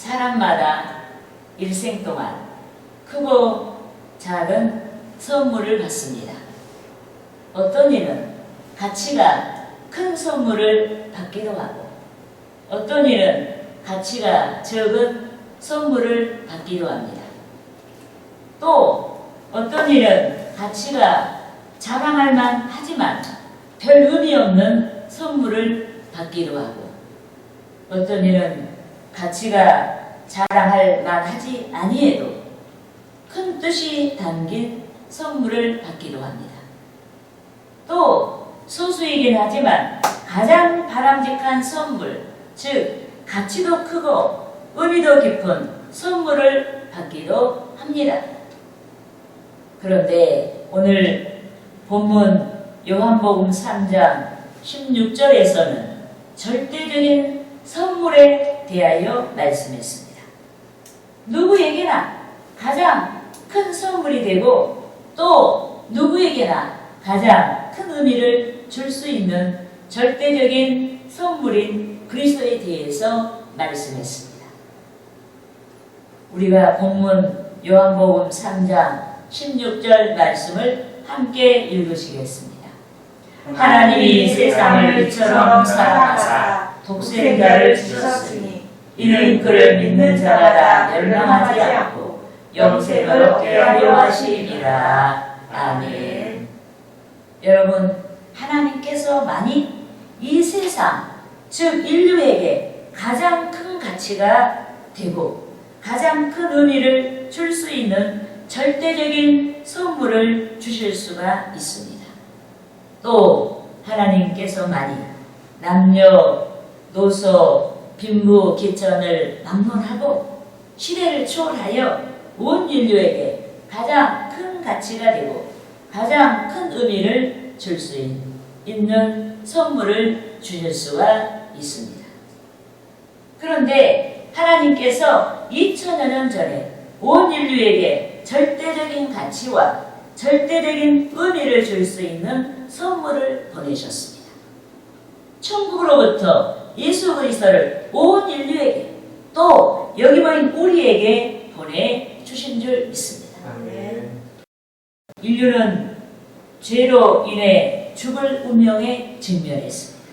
사람마다 일생 동안 크고 작은 선물을 받습니다. 어떤 이는 가치가 큰 선물을 받기도 하고, 어떤 이는 가치가 적은 선물을 받기도 합니다. 또 어떤 이는 가치가 자랑할 만하지만 별 의미 없는 선물을 받기도 하고, 어떤 이는 가치가 자랑할 만하지 아니해도 큰 뜻이 담긴 선물을 받기도 합니다. 또 소수이긴 하지만 가장 바람직한 선물, 즉 가치도 크고 의미도 깊은 선물을 받기도 합니다. 그런데 오늘 본문 요한복음 3장 16절에서는 절대적인 선물에 대하여 말씀했습니다. 누구에게나 가장 큰 선물이 되고 또 누구에게나 가장 큰 의미를 줄 수 있는 절대적인 선물인 그리스도에 대해서 말씀했습니다. 우리가 본문 요한복음 3장 16절 말씀을 함께 읽으시겠습니다. 하나님이 세상을 이처럼 사랑하사 독생자를 주셨으니 이는 그를 믿는 자마다 멸망하지 않고 영생을 얻게 하려 하심이라. 아멘. 여러분, 하나님께서 만일 이 세상, 즉 인류에게 가장 큰 가치가 되고 가장 큰 의미를 줄 수 있는 절대적인 선물을 주실 수가 있습니다. 또 하나님께서 만일 남녀, 노소, 빈부, 기천을 막론하고 시대를 초월하여 온 인류에게 가장 큰 가치가 되고 가장 큰 의미를 줄 수 있는 선물을 주실 수가 있습니다. 그런데 하나님께서 2000여 년 전에 온 인류에게 절대적인 가치와 절대적인 의미를 줄 수 있는 선물을 보내셨습니다. 천국으로부터 예수 그리스도를 온 인류에게 또 여기 모인 우리에게 보내주신 줄 믿습니다. 아멘. 인류는 죄로 인해 죽을 운명에 직면했습니다.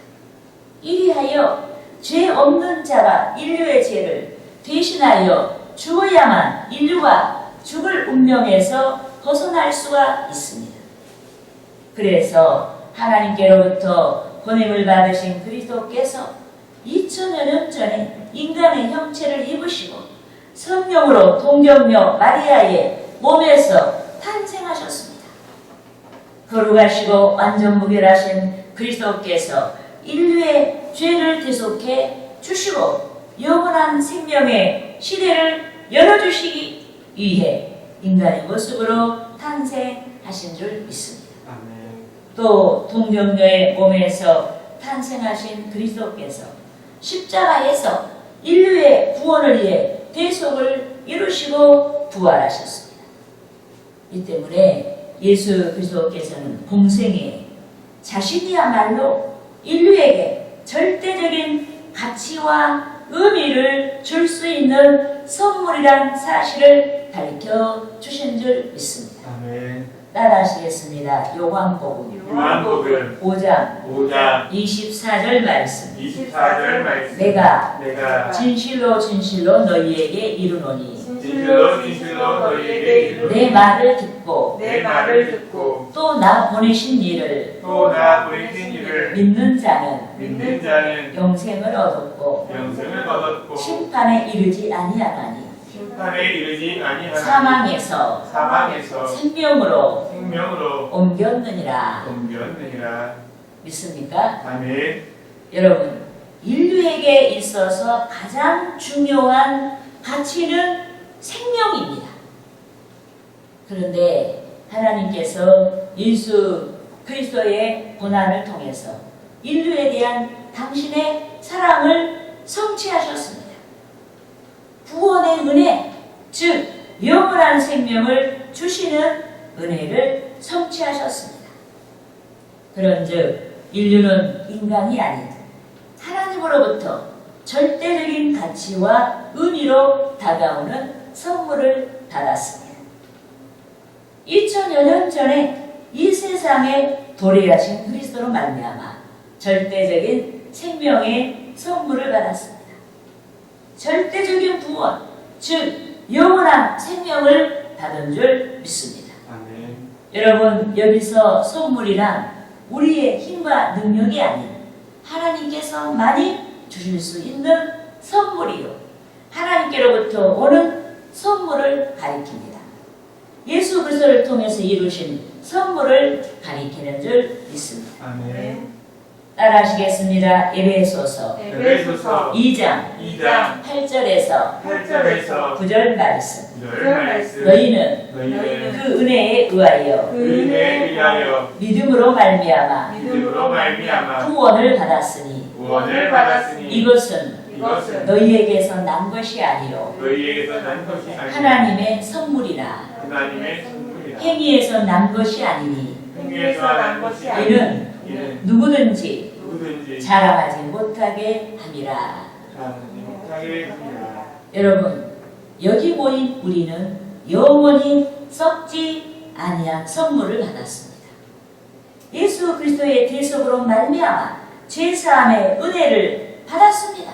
이리하여 죄 없는 자가 인류의 죄를 대신하여 죽어야만 인류가 죽을 운명에서 벗어날 수가 있습니다. 그래서 하나님께로부터 보냄을 받으신 그리스도께서 2000여 년 전에 인간의 형체를 입으시고 성령으로 동정녀 마리아의 몸에서 탄생하셨습니다. 거룩하시고 완전 무결하신 그리스도께서 인류의 죄를 대속해 주시고 영원한 생명의 시대를 열어주시기 위해 인간의 모습으로 탄생하신 줄 믿습니다. 아멘. 또 동정녀의 몸에서 탄생하신 그리스도께서 십자가에서 인류의 구원을 위해 대속을 이루시고 부활하셨습니다. 이 때문에 예수 그리스도께서는 공생에 자신이야말로 인류에게 절대적인 가치와 의미를 줄 수 있는 선물이란 사실을 가르쳐 주신 줄 믿습니다. 아멘. 따라하시겠습니다. 요한복음 요한복음 5장 24절 말씀. 24절 말씀. 내가 진실로 진실로 너희에게 이르노니 진실로 진실로 너희에게 이르노니 내 말을 듣고 또 나 보내신 이를 믿는 자는 영생을 얻었고 심판에 이르지 아니하나니 사망에서 생명으로 옮겼느니라. 믿습니까? 아멘. 여러분, 인류에게 있어서 가장 중요한 가치는 생명입니다. 그런데 하나님께서 예수 그리스도의 고난을 통해서 인류에 대한 당신의 사랑을 성취하셨습니다. 구원의 은혜, 즉 영원한 생명을 주시는 은혜를 성취하셨습니다. 그런즉 인류는 인간이 아닌 하나님으로부터 절대적인 가치와 의미로 다가오는 선물을 받았습니다. 2000여 년 전에 이 세상에 도래하신 그리스도로 말미암아 절대적인 생명의 선물을 받았습니다. 절대적인 구원, 즉 영원한 생명을 받은 줄 믿습니다. 아멘. 여러분, 여기서 선물이란 우리의 힘과 능력이 아닌 하나님께서 많이 주실 수 있는 선물이요, 하나님께로부터 오는 선물을 가리킵니다. 예수 그리스도를 통해서 이루신 선물을 가리키는 줄 믿습니다. 아멘. 따라하시겠습니다. 에베소서 에베소서 2장 2장 8절에서 8절에서 9절 말씀. 9절 말씀. 너희는 너희는 그 은혜에 의하여 그 은혜에 의하여 믿음으로 말미암아 믿음으로 말미암아 구원을 받았으니 구원을 받았으니 이것은 이것은 너희에게서 난 것이 아니요 너희에게서 난 것이 아니라 하나님의 선물이라. 하나님의 선물이라. 행위에서 난 것이 아니니 행위에서 난 것이 아니라 이는 이는 누구든지 누구든지 자랑하지 못하게 함이라. 자랑하지 못하게 합니다. 여러분, 여기 모인 우리는 영원히 썩지 아니한 선물을 받았습니다. 예수 그리스도의 대속으로 말미암아 죄사함의 은혜를 받았습니다.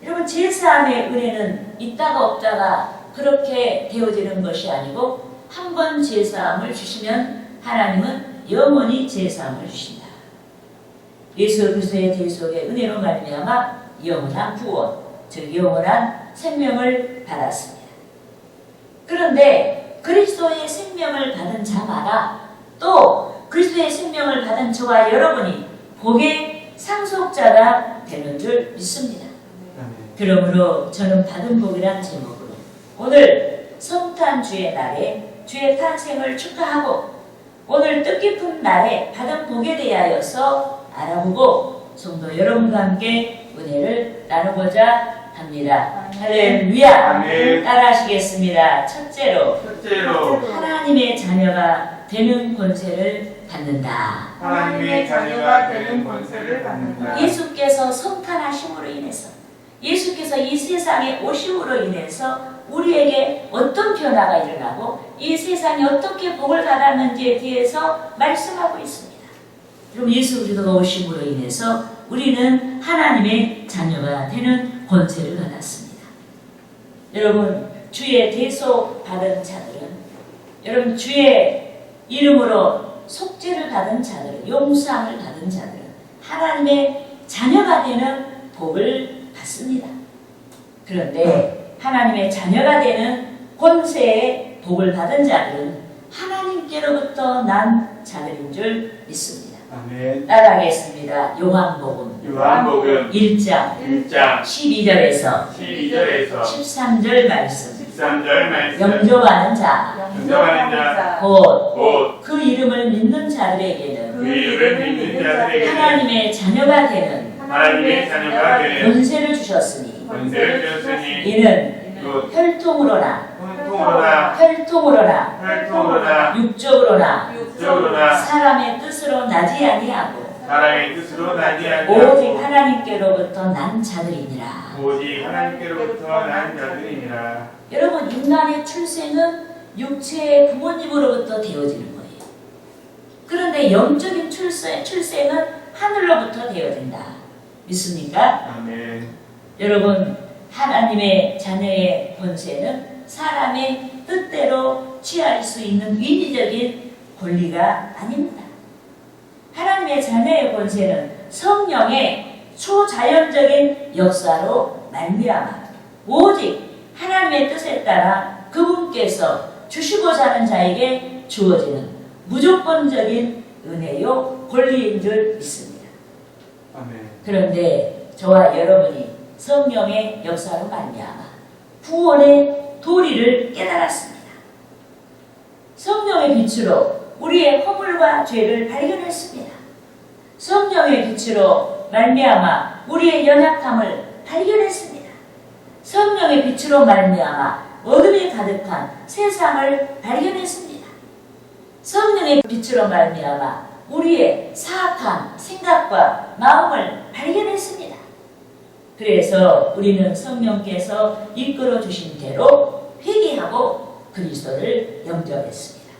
여러분, 죄사함의 은혜는 있다가 없다가 그렇게 되어지는 것이 아니고 한 번 죄사함을 주시면 하나님은 영원히 죄사함을 주신다. 예수 그리스도의 대속의 은혜로 말미암아 영원한 구원, 즉 영원한 생명을 받았습니다. 그런데 그리스도의 생명을 받은 자마다 또 그리스도의 생명을 받은 저와 여러분이 복의 상속자가 되는 줄 믿습니다. 그러므로 저는 받은 복이란 제목으로 오늘 성탄주의 날에 주의 탄생을 축하하고 오늘 뜻깊은 날에 받은 복에 대하여서 알아보고 성도 여러분과 함께 은혜를 나누고자 합니다. 할렐루야. 아멘. 따라하시겠습니다. 첫째로 첫째로 하나님의 자녀가 되는 권세를 받는다. 하나님의 자녀가 되는 권세를 받는다. 예수께서 성탄하심으로 인해서, 예수께서 이 세상에 오심으로 인해서 우리에게 어떤 변화가 일어나고 이 세상에 어떻게 복을 받았는지에 대해서 말씀하고 있습니다. 그럼 예수 그리스도가 오심으로 인해서 우리는 하나님의 자녀가 되는 권세를 받았습니다. 여러분, 주의 대속 받은 자들은, 여러분 주의 이름으로 속죄를 받은 자들은, 용서함을 받은 자들은 하나님의 자녀가 되는 복을 받습니다. 그런데 하나님의 자녀가 되는 권세의 복을 받은 자들은 하나님께로부터 난 자들인 줄 믿습니다. 아멘. 따라하겠습니다. 요한복음 1장 1장 12절에서 12절에서 13절 말씀. 13절 말씀. 영접하는 자, 영접하는 자, 곧 곧 그 이름을 믿는 자들에게는 그 이름을 믿는 자들에게 하나님의 자녀가 되는 하나님의 자녀가 되는 권세를 주셨으니 권세를 주셨으니 이는 곧 혈통으로나 혈통으로나 육적으로나 육적으로나 사람의 뜻으로 나지 아니하고 사람의 뜻으로 나지 아니하고 오직 하나님께로부터 난 자들이니라. 오직 하나님께로부터 난 자들이니라. 여러분, 인간의 출생은 육체의 부모님으로부터 되어지는 거예요. 그런데 영적인 출생은 하늘로부터 되어진다. 믿습니까? 아멘. 여러분, 하나님의 자녀의 권세는 사람의 뜻대로 취할 수 있는 인위적인 권리가 아닙니다. 하나님의 자녀의 권세는 성령의 초자연적인 역사로 말미암아 오직 하나님의 뜻에 따라 그분께서 주시고자 하는 자에게 주어지는 무조건적인 은혜요 권리인 줄 믿습니다. 아멘. 그런데 저와 여러분이 성령의 역사로 말미암아 구원의 도리를 깨달았습니다. 성령의 빛으로 우리의 허물과 죄를 발견했습니다. 성령의 빛으로 말미암아 우리의 연약함을 발견했습니다. 성령의 빛으로 말미암아 어둠이 가득한 세상을 발견했습니다. 성령의 빛으로 말미암아 우리의 사악한 생각과 마음을 발견했습니다. 그래서 우리는 성령께서 이끌어 주신 대로 회개하고 그리스도를 영접했습니다.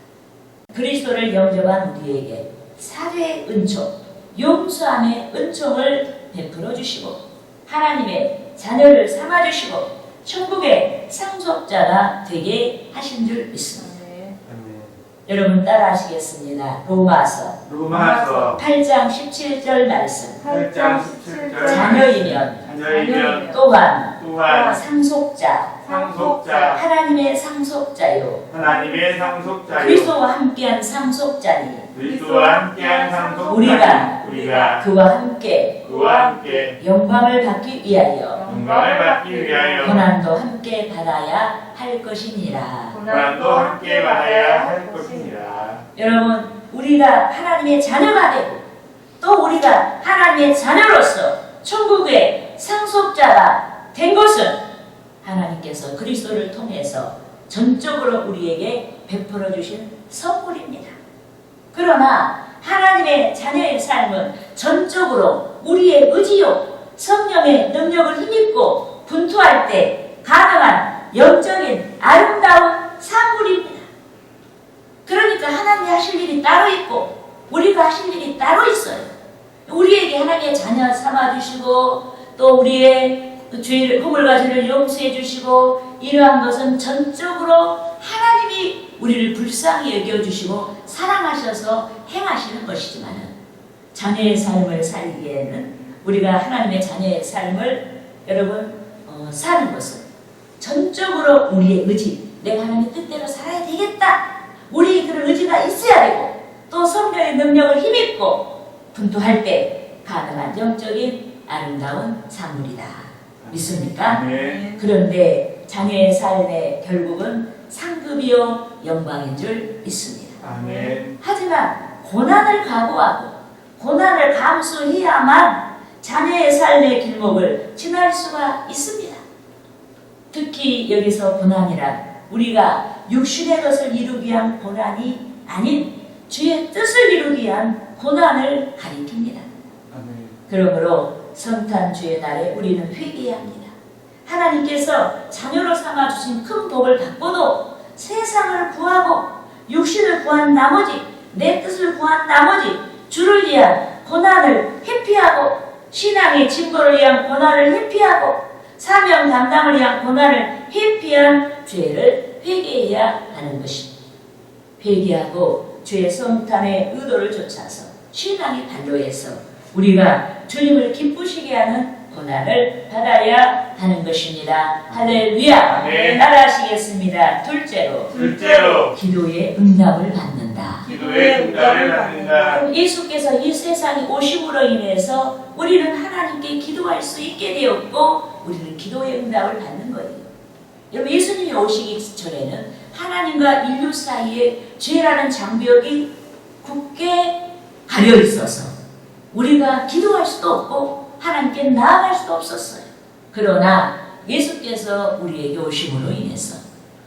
그리스도를 영접한 우리에게 사죄의 은총, 용서함의 은총을 베풀어 주시고 하나님의 자녀를 삼아 주시고 천국의 상속자가 되게 하신 줄 믿습니다. 여러분 따라 하시겠습니다. 로마서 8장 17절 말씀. 8장 17절 자녀이면 또한 상속자 하나님의 상속자요 그리스도와 함께한 상속자니 우리가 그와 함께 영광을 받기 위하여 고난도 함께 받아야 할 것이니라. 여러분 우리가 하나님의 자녀가 되고 또 우리가 하나님의 자녀로서 천국의 상속자가 된 것은 하나님께서 그리스도를 통해서 전적으로 우리에게 베풀어 주신 선물입니다. 그러나 하나님의 자녀의 삶은 전적으로 우리의 의지요 성령의 능력을 힘입고 분투할 때 가능한 영적인 아름다운 산물입니다. 그러니까 하나님이 하실 일이 따로 있고 우리가 하실 일이 따로 있어요. 우리에게 하나님의 자녀 삼아주시고 또 우리의 죄를 허물과 죄를 용서해 주시고 이러한 것은 전적으로 하나님이 우리를 불쌍히 여겨주시고 사랑하셔서 행하시는 것이지만 자녀의 삶을 살기에는 우리가 하나님의 자녀의 삶을 여러분 사는 것은 전적으로 우리의 의지, 내가 하나님의 뜻대로 살아야 되겠다. 우리 그런 의지가 있어야 되고 또 성령의 능력을 힘입고 분투할 때 가능한 영적인 아름다운 산물이다. 믿습니까? 네. 그런데 자녀의 삶의 결국은 상급이요 영광인 줄 믿습니다. 아멘. 하지만 고난을 각오하고 고난을 감수해야만 자녀의 삶의 길목을 지날 수가 있습니다. 특히 여기서 고난이란 우리가 육신의 것을 이루기 위한 고난이 아닌 주의 뜻을 이루기 위한 고난을 가리킵니다. 아멘. 그러므로 성탄주의 날에 우리는 회개해야 합니다. 하나님께서 자녀로 삼아주신 큰 복을 받고도 세상을 구하고 육신을 구한 나머지 내 뜻을 구한 나머지 주를 위한 고난을 회피하고 신앙의 진보를 위한 고난을 회피하고 사명 담당을 위한 고난을 회피한 죄를 회개해야 하는 것입니다. 회개하고 주의 성탄의 의도를 좇아서 신앙의 발로에서 우리가 주님을 기쁘시게 하는 고난을 받아야 하는 것입니다. 할렐루야. 네. 따라하시겠습니다. 둘째로 기도의 응답을 받는다. 예수께서 이 세상에 오심으로 인해서 우리는 하나님께 기도할 수 있게 되었고 우리는 기도의 응답을 받는 거예요. 여러분 예수님이 오시기 전에는 하나님과 인류 사이에 죄라는 장벽이 굳게 가려 있어서 우리가 기도할 수도 없고 하나님께 나아갈 수도 없었어요. 그러나 예수께서 우리에게 오심으로 인해서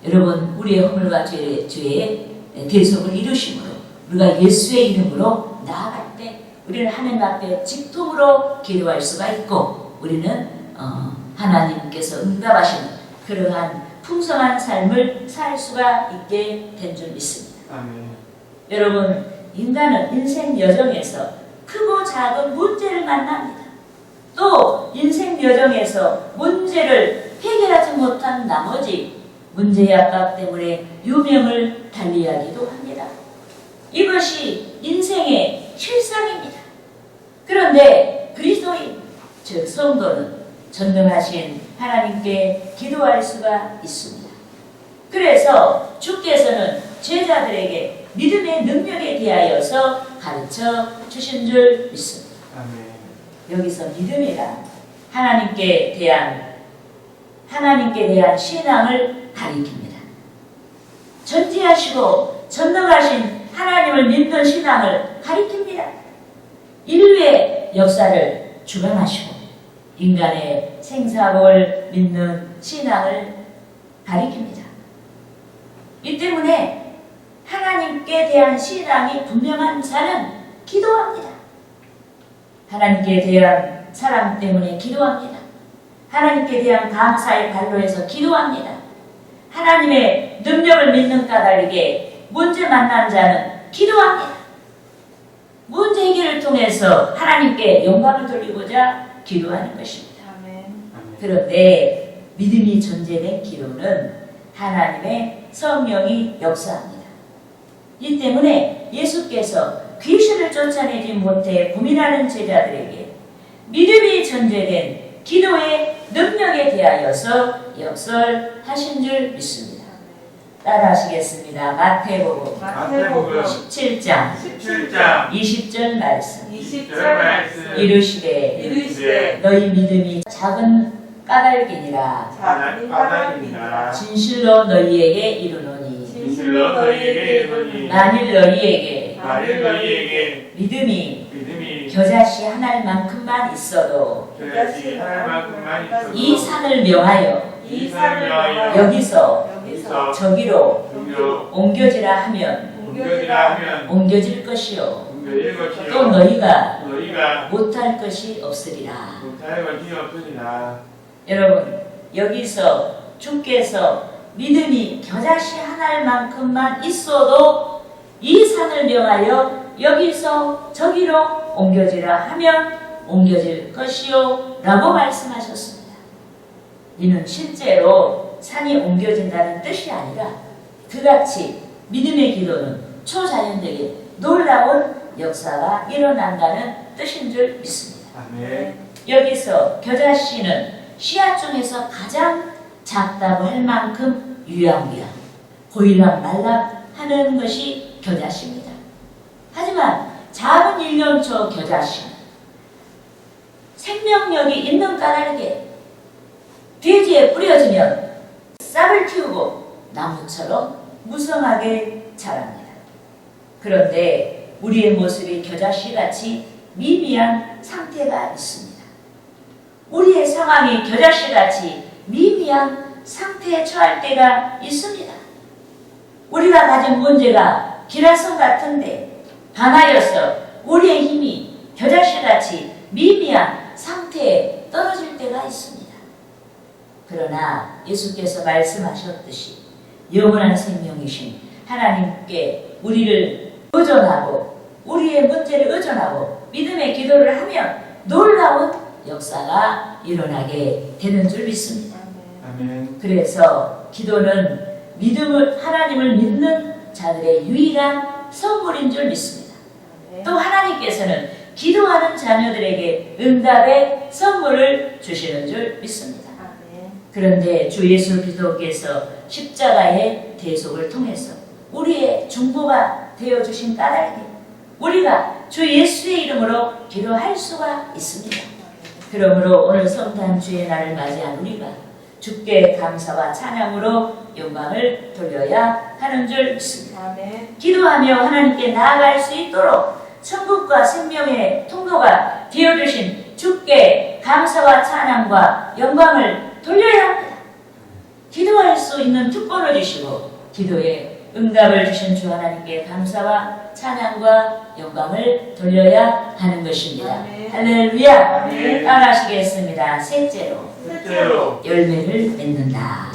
여러분 우리의 허물과 죄의 대속을 이루심으로 우리가 예수의 이름으로 나아갈 때 우리는 하나님 앞에 직통으로 기도할 수가 있고 우리는 하나님께서 응답하시는 그러한 풍성한 삶을 살 수가 있게 된 줄 믿습니다. 아멘. 여러분 인간은 인생 여정에서 크고 작은 문제를 만납니다. 또 인생 여정에서 문제를 해결하지 못한 나머지 문제의 압박 때문에 유명을 달리하기도 합니다. 이것이 인생의 실상입니다. 그런데 그리스도인 즉 성도는 전능하신 하나님께 기도할 수가 있습니다. 그래서 주께서는 제자들에게 믿음의 능력에 대하여서 가르쳐 주신 줄 믿습니다. 아멘. 여기서 믿음이란 하나님께 대한 신앙을 가리킵니다. 전지하시고 전능하신 하나님을 믿는 신앙을 가리킵니다. 인류의 역사를 주관하시고 인간의 생사를 믿는 신앙을 가리킵니다. 이 때문에 하나님께 대한 신앙이 분명한 자는 기도합니다. 하나님께 대한 사랑 때문에 기도합니다. 하나님께 대한 감사의 발로해서 기도합니다. 하나님의 능력을 믿는 까닭에 문제 만난 자는 기도합니다. 문제 해결을 통해서 하나님께 영광을 돌리고자 기도하는 것입니다. 그런데 믿음이 전제된 기도는 하나님의 성령이 역사합니다. 이 때문에 예수께서 귀신을 쫓아내지 못해 고민하는 제자들에게 믿음이 전제된 기도의 능력에 대하여서 역설하신 줄 믿습니다. 따라하시겠습니다. 마태복음 17장 20절 말씀 이르시되 너희 믿음이 작은 까닭이니라 진실로 너희에게 이르노니 만일 너희에게 믿음이 겨자씨 하나만큼만 있어도 이 산을 명하여 여기서 저기로 옮겨지라 하면 옮겨질 것이요 또 너희가 못할 것이 없으리라. 여러분, 여기서 주께서 믿음이 겨자씨 하나만큼만 있어도 이 산을 명하여 여기서 저기로 옮겨지라 하면 옮겨질 것이요 라고 말씀하셨습니다. 이는 실제로 산이 옮겨진다는 뜻이 아니라 그같이 믿음의 기도는 초자연되게 놀라운 역사가 일어난다는 뜻인 줄 믿습니다. 여기서 겨자씨는 씨앗 중에서 가장 작다고 할 만큼 유양무양, 보일락 말락 하는 것이 겨자씨입니다. 하지만 작은 일년초 겨자씨는 생명력이 있는 까닭에 돼지에 뿌려지면 싹을 틔우고 나무처럼 무성하게 자랍니다. 그런데 우리의 모습이 겨자씨같이 미미한 상태가 있습니다. 우리의 상황이 겨자씨같이 미미한 상태에 처할 때가 있습니다. 우리가 가진 문제가 기라성 같은데 반하여서 우리의 힘이 겨자씨같이 미미한 상태에 떨어질 때가 있습니다. 그러나 예수께서 말씀하셨듯이 영원한 생명이신 하나님께 우리를 의존하고 우리의 문제를 의존하고 믿음의 기도를 하면 놀라운 역사가 일어나게 되는 줄 믿습니다. 그래서 기도는 하나님을 믿는 자들의 유일한 선물인 줄 믿습니다. 또 하나님께서는 기도하는 자녀들에게 응답의 선물을 주시는 줄 믿습니다. 그런데 주 예수 그리스도께서 십자가의 대속을 통해서 우리의 중보가 되어주신 까닭에 우리가 주 예수의 이름으로 기도할 수가 있습니다. 그러므로 오늘 성탄주의 날을 맞이한 우리가 주께 감사와 찬양으로 영광을 돌려야 하는 줄 믿습니다. 기도하며 하나님께 나아갈 수 있도록 천국과 생명의 통로가 되어주신 주께 감사와 찬양과 영광을 돌려야 합니다. 기도할 수 있는 특권을 주시고 기도에 응답을 주신 주 하나님께 감사와 찬양과 영광을 돌려야 하는 것입니다. 할렐루야. 따라하시겠습니다. 셋째로 열매를 맺는다.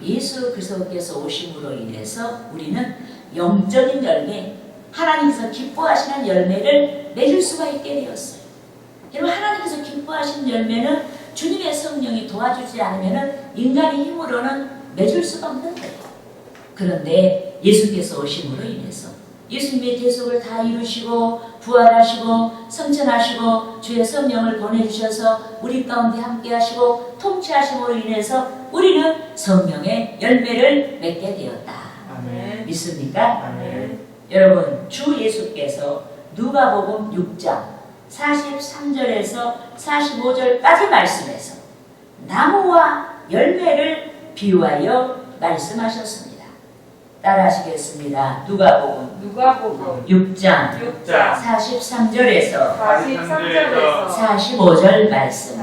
예수 그리스도께서 오심으로 인해서 우리는 영적인 열매, 하나님께서 기뻐하시는 열매를 맺을 수가 있게 되었어요. 여러분, 하나님께서 기뻐하시는 열매는 주님의 성령이 도와주지 않으면 인간의 힘으로는 맺을 수가 없는 거예요. 그런데 예수께서 오심으로 인해서 예수님의 대속을 다 이루시고 부활하시고 성천하시고 주의 성령을 보내주셔서 우리 가운데 함께 하시고 통치하심으로 인해서 우리는 성령의 열매를 맺게 되었다. 믿습니까? 여러분, 주 예수께서 누가복음 6장 43절에서 45절까지 말씀해서 나무와 열매를 비유하여 말씀하셨습니다. 따라하시겠습니다. 누가복음 6장 43절에서 45절 말씀.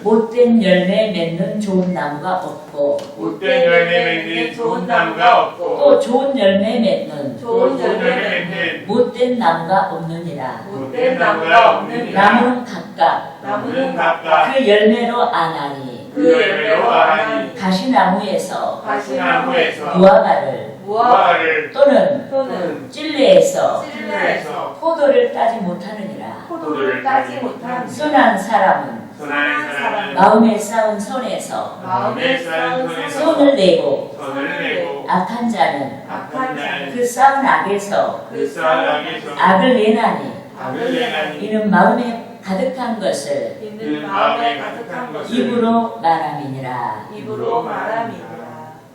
못된 열매 맺는 좋은 나무가 없고 또 좋은 열매 맺는 못된 나무가 없느니라. 못된 나무가 없느니라. 나무는 각각 나무는 각각 그 열매로 아나니 그 열매로 아나니 가시나무에서 가시나무에서 무화과를 무화과를 또는 찔레에서 찔레에서 포도를 따지 못하느니라. 포도를 따지 못한 선한 사람은 선한 사람은 마음에 쌓은 손에서 마음에 쌓은 손에서 손을 내고 손을 내고 악한 자는 악한 자는 그 쌓은 악에서 그 쌓은 악에서 악을 내나니 악을 내나니 이는 마음에 가득한 것을 이는 마음에 가득한 것을 입으로 말함이니라. 입으로 말함이니라.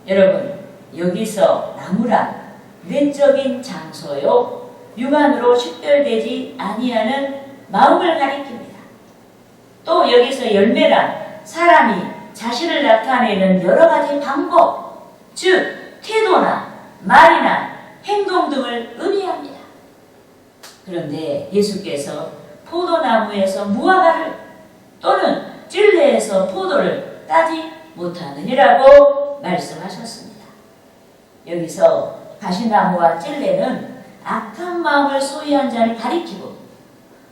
여러분, 여기서 나무란 내적인 장소요 육안으로 식별되지 아니하는 마음을 가리킵니다. 또 여기서 열매란 사람이 자신을 나타내는 여러 가지 방법, 즉 태도나 말이나 행동 등을 의미합니다. 그런데 예수께서 포도나무에서 무화과를 또는 찔레에서 포도를 따지 못하느니라고 말씀하셨습니다. 여기서 가시나무와 찔레는 악한 마음을 소유한 자를 가리키고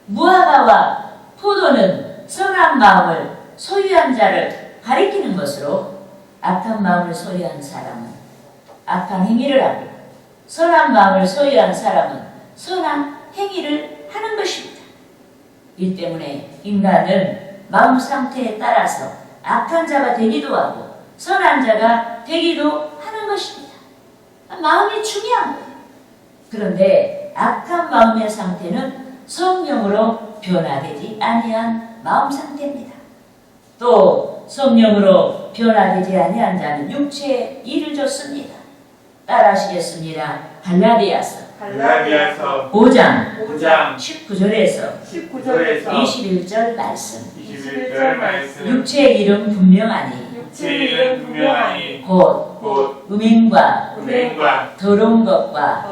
무화과와 포도는 선한 마음을 소유한 자를 가리키는 것으로 악한 마음을 소유한 사람은 악한 행위를 하고 선한 마음을 소유한 사람은 선한 행위를 하는 것입니다. 이 때문에 인간은 마음 상태에 따라서 악한 자가 되기도 하고 선한 자가 되기도 하는 것입니다. 마음이 중요한 거예요. 그런데 악한 마음의 상태는 성령으로 변화되지 아니한 마음 상태입니다. 또 성령으로 변화되지 아니한 자는 육체의 일을 줬습니다. 따라하시겠습니다. 갈라디아서 5장 19절에서 21절 말씀. 21절 말씀. 육체의 일은 분명하니 육체의 분명하니 곧 음행과 더러운 것과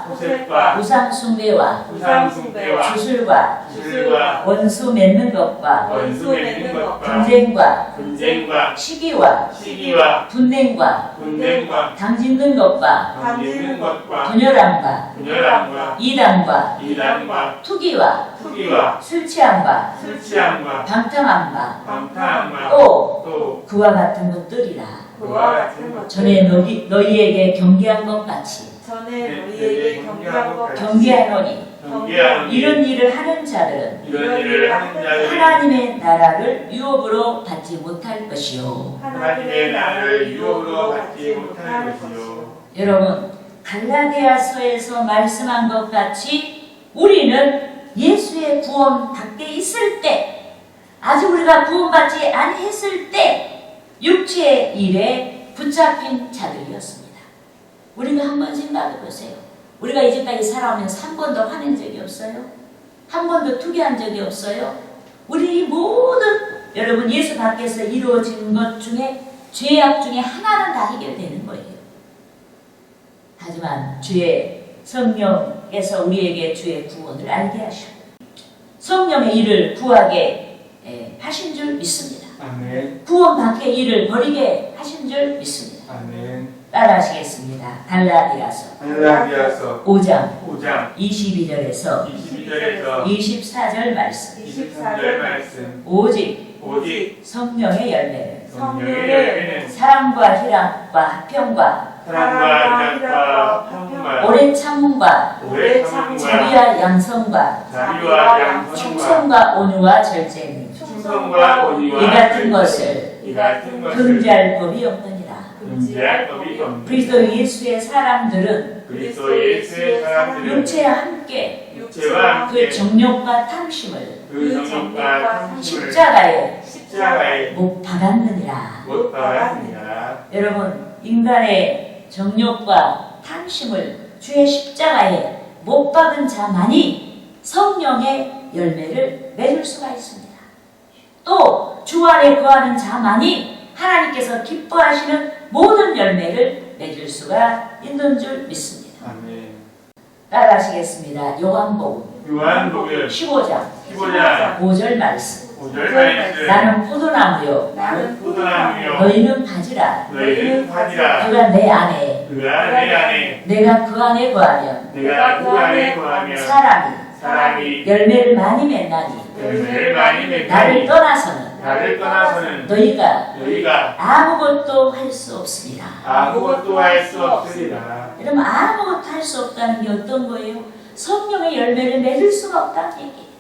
호색과 우상 숭배와 주술과 원수 맺는 것과 분쟁과 시기와 분냉과 당짓는 것과 분열함과 이단과 투기와 술 취함과 방탕함과 또 그와 같은 것들이라. 전에 너희에게 경계한 것 같이 경계하노니 이런 일을 하는 자들은 하나님의 나라를 유업으로 받지 못할 것이요. 여러분, 갈라디아서에서 말씀한 것 같이 우리는 예수의 구원 밖에 있을 때, 아직 우리가 구원받지 아니했을 때 육체의 일에 붙잡힌 자들이었습니다. 우리가 한번 생각해 보세요. 우리가 이제까지 살아오면서 한 번도 화낸 적이 없어요? 한 번도 투기한 적이 없어요? 우리 모든 여러분 예수 밖에서 이루어진 것 중에 죄악 중에 하나는 다 해결되는 거예요. 하지만 주의 성령께서 우리에게 주의 구원을 알게 하시고 성령의 일을 구하게 하신 줄 믿습니다. 아멘. 구원 밖의 일을 버리게 하신 줄 믿습니다. 아멘. 따라하시겠습니다. 갈라디아서 5장 22절에서 24절 말씀. 오직 성령의 열매는 사랑과 희락과 화평과 오랜 참음과 자비와 양성과 충성과 온유와 절제니 이 같은 것을 금지할 법이 없느니라. 그리스도 예수의 사람들은 육체와 함께 그 정욕과 탐심을 십자가에 못 박았느니라. 여러분, 인간의 정욕과 탐심을 주의 십자가에 못 박은 자만이 성령의 열매를 맺을 수가 있습니다. 또 주 안에 거하는 자만이 하나님께서 기뻐하시는 모든 열매를 맺을 수가 있는 줄 믿습니다. 아멘. 따라하시겠습니다. 요한복음 15장 5절 말씀. 5절 말씀. 나는 포도나무요 나는 포도나무요. 너희는 가지라. 너희는 가지라. 그가 내 안에 그가 내 안에. 내가 그 안에 거하면 내가 그 안에 거하면 사람이 열매를 많이 맺나니 열매를 많이 나를 맺나니 떠나서는 너희가 아무것도 할 수 없습니다. 아무것도 할 수 없으리라. 여러분, 아무것도 할 수 없다는 게 어떤 거예요? 성령의 열매를 맺을 수가 없다는 얘기예요.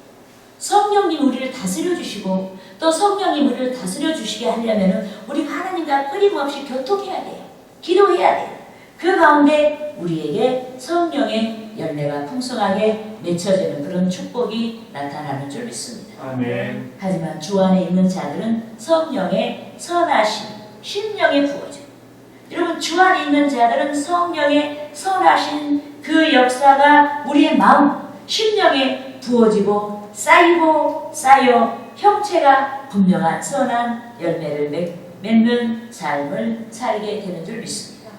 성령님 우리를 다스려 주시고 또 성령님 우리를 다스려 주시게 하려면 우리가 하나님과 끊임없이 교통해야 돼요. 기도해야 돼요. 그 가운데 우리에게 성령의 열매가 풍성하게 맺혀지는 그런 축복이 나타나는 줄 믿습니다. 아멘. 하지만 주 안에 있는 자들은 성령의 선하신 심령에 부어져. 여러분, 주 안에 있는 자들은 성령의 선하신 그 역사가 우리의 마음, 심령에 부어지고 쌓이고 쌓여 형체가 분명한 선한 열매를 맺는 삶을 살게 되는 줄 믿습니다.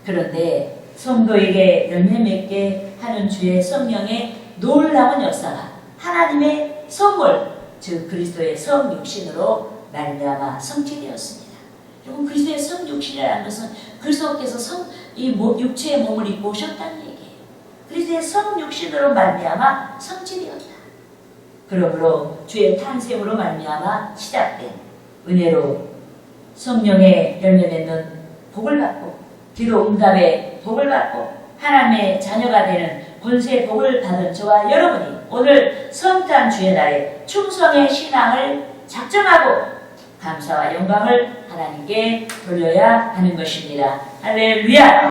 그런데 성도에게 열매 맺게 하는 주의 성령의 놀라운 역사가 하나님의 선물, 즉 그리스도의 성육신으로 말미암아 성취되었습니다. 여러분, 그리스도의 성육신이라는 것은 그리스도께서 육체의 몸을 입고 오셨다는 얘기예요. 그리스도의 성육신으로 말미암아 성취되었다. 그러므로 주의 탄생으로 말미암아 시작된 은혜로 성령의 열매 맺는 복을 받고 기도 응답의 복을 받고 하나님의 자녀가 되는 권세의 복을 받은 저와 여러분이 오늘 성탄 주의 날에 충성의 신앙을 작정하고 감사와 영광을 하나님께 돌려야 하는 것입니다. 할렐루야!